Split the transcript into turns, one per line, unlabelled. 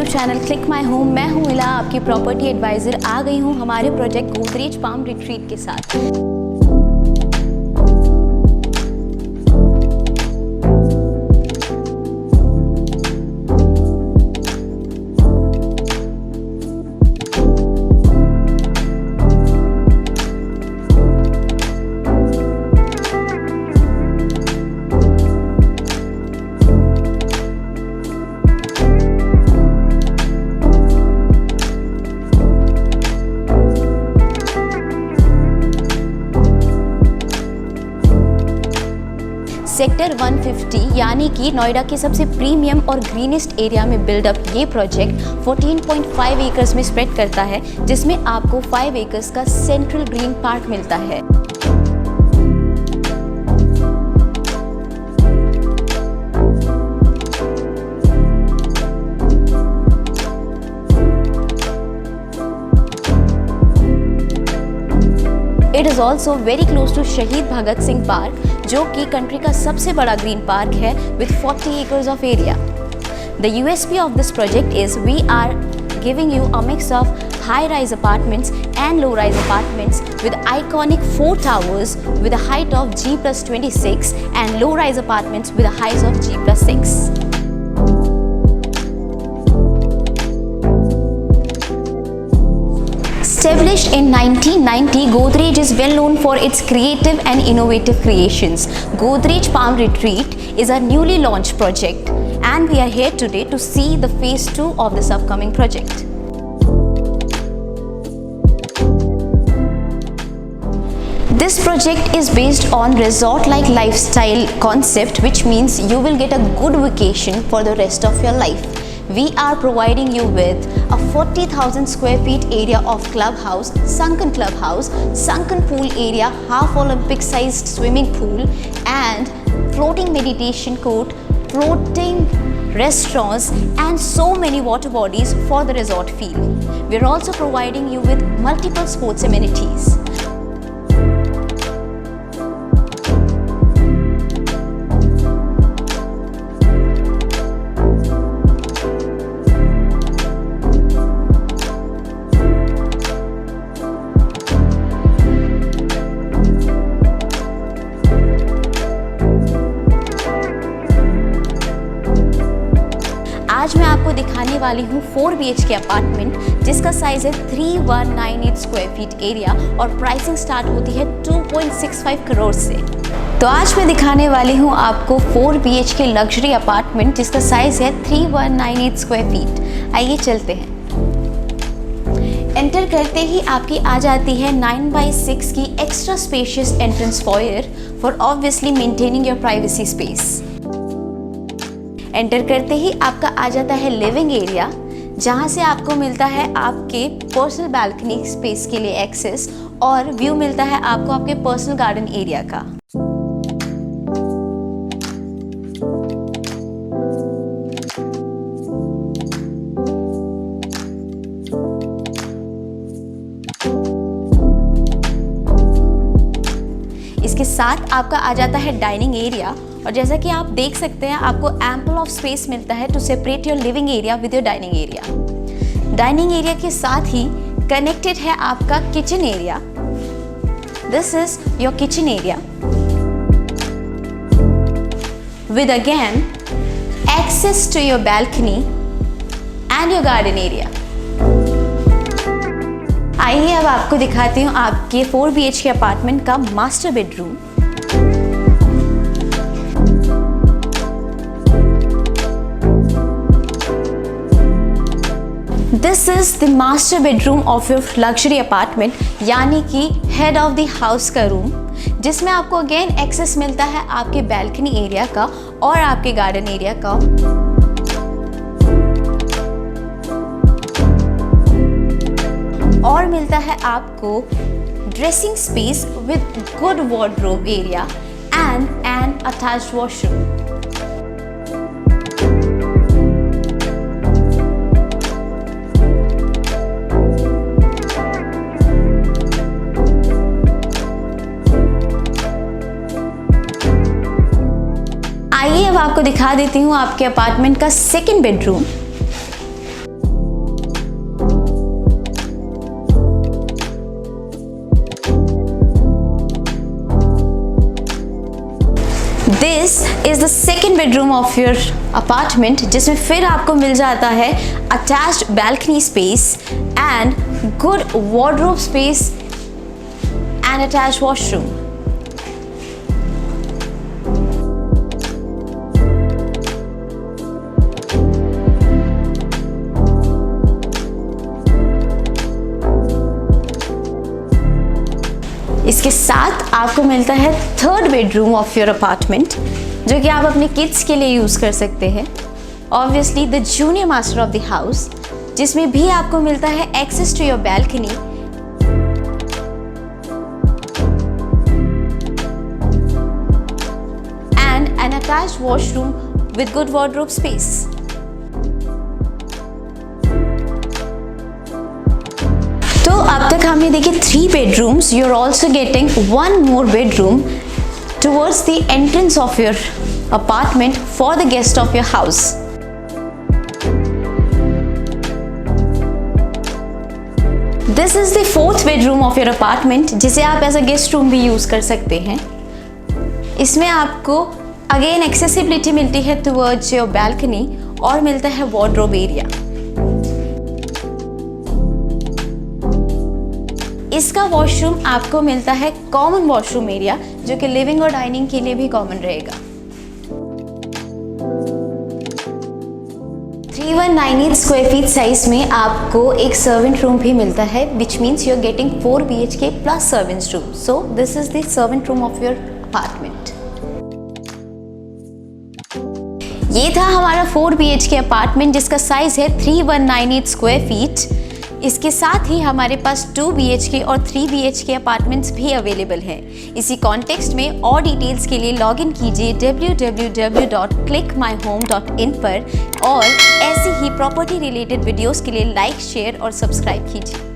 YouTube channel click my home. मैं हूँ इला, आपकी प्रॉपर्टी एडवाइज़र। आ गई हूँ हमारे प्रोजेक्ट गोदरेज पाम रिट्रीट के साथ। सेक्टर 150 यानी कि नोएडा के सबसे प्रीमियम और ग्रीनेस्ट एरिया में बिल्डअप ये प्रोजेक्ट 14.5 एकर्स में स्प्रेड करता है, जिसमें आपको 5 एकर्स का सेंट्रल ग्रीन पार्क मिलता है। It is also very close to Shaheed Bhagat Singh park, जो कि कंट्री का सबसे बड़ा ग्रीन पार्क है with 40 acres of area. The USP of this project is we are giving you a mix of high-rise apartments and low-rise apartments with iconic 4 towers with a height of G+26 and low-rise apartments with a height of G+6. Established in 1990, Godrej is well known for its creative and innovative creations. Godrej Palm Retreat is a newly launched project, and we are here today to see the phase 2 of this upcoming project. This project is based on resort-like lifestyle concept, which means you will get a good vacation for the rest of your life. We are providing you with a 40,000 square feet area of clubhouse, sunken pool area, half Olympic sized swimming pool and floating meditation court, floating restaurants and so many water bodies for the resort feel. We are also providing you with multiple sports amenities. आज मैं आपको दिखाने वाली हूँ 4 BHK apartment, जिसका size है 3198 square feet area और pricing start होती है 2.65 करोड़ से। तो आज मैं दिखाने वाली हूँ आपको 4 BHK लग्जरी अपार्टमेंट, जिसका साइज है 3198 स्क्वायर फीट। आइए चलते हैं। एंटर करते ही आपकी आ जाती है 9x6 की extra spacious entrance foyer for obviously maintaining your privacy space. Enter करते ही आपका आ जाता है लिविंग एरिया, जहां से आपको मिलता है आपके पर्सनल बालकनी स्पेस के लिए एक्सेस और व्यू मिलता है आपको आपके पर्सनल गार्डन एरिया का। इसके साथ आपका आ जाता है डाइनिंग एरिया, और जैसा कि आप देख सकते हैं आपको एम्पल ऑफ स्पेस मिलता है to separate your living area with your dining area. Dining area के साथ ही कनेक्टेड है आपका kitchen area. This is your kitchen area with again access to your balcony and your garden area. आइए अब आपको दिखाती हूँ आपके 4 BHK अपार्टमेंट का master bedroom. This is the master bedroom of your luxury apartment, यानी कि हेड ऑफ द हाउस का रूम, जिसमें आपको अगेन एक्सेस मिलता है आपके बैल्कनी एरिया का और आपके गार्डन एरिया का। और मिलता है आपको dressing space with good wardrobe area and an attached washroom. आइए अब आपको दिखा देती हूँ आपके अपार्टमेंट का second bedroom. This is the second bedroom of your apartment, जिसमें फिर आपको मिल जाता है attached balcony space and good wardrobe space and attached washroom. इसके साथ आपको मिलता है third bedroom of your apartment, जो कि आप अपने किड्स के लिए यूज़ कर सकते हैं। Obviously the junior master of the house, जिसमें भी आपको मिलता है access to your balcony and an attached washroom with good wardrobe space. तो अब तक हमने देखे 3 bedrooms. You're also getting one more bedroom towards the entrance of your apartment for the guest of your house. This is the 4th bedroom of your apartment, जिसे आप as a guest room भी use कर सकते हैं। इसमें आपको again accessibility मिलती है टुवर्ड्स योर बैल्कनी और मिलता है वार्डरोब एरिया। इसका वॉशरूम आपको मिलता है कॉमन वॉशरूम एरिया, जो कि लिविंग और डाइनिंग के लिए भी कॉमन रहेगा। 3198 स्क्वायर फीट साइज में आपको एक सर्वेंट रूम भी मिलता है, which means you are getting 4 BHK plus servants room. So this is the servant room of your apartment. ये था हमारा 4 BHK अपार्टमेंट, जिसका साइज है 3198 स्क्वायर फीट। इसके साथ ही हमारे पास 2 BHK और 3 BHK अपार्टमेंट्स भी अवेलेबल हैं। इसी कॉन्टेक्स्ट में और डिटेल्स के लिए लॉग इन कीजिए www.clickmyhome.in पर और ऐसी ही प्रॉपर्टी रिलेटेड वीडियोस के लिए लाइक, शेयर और सब्सक्राइब कीजिए।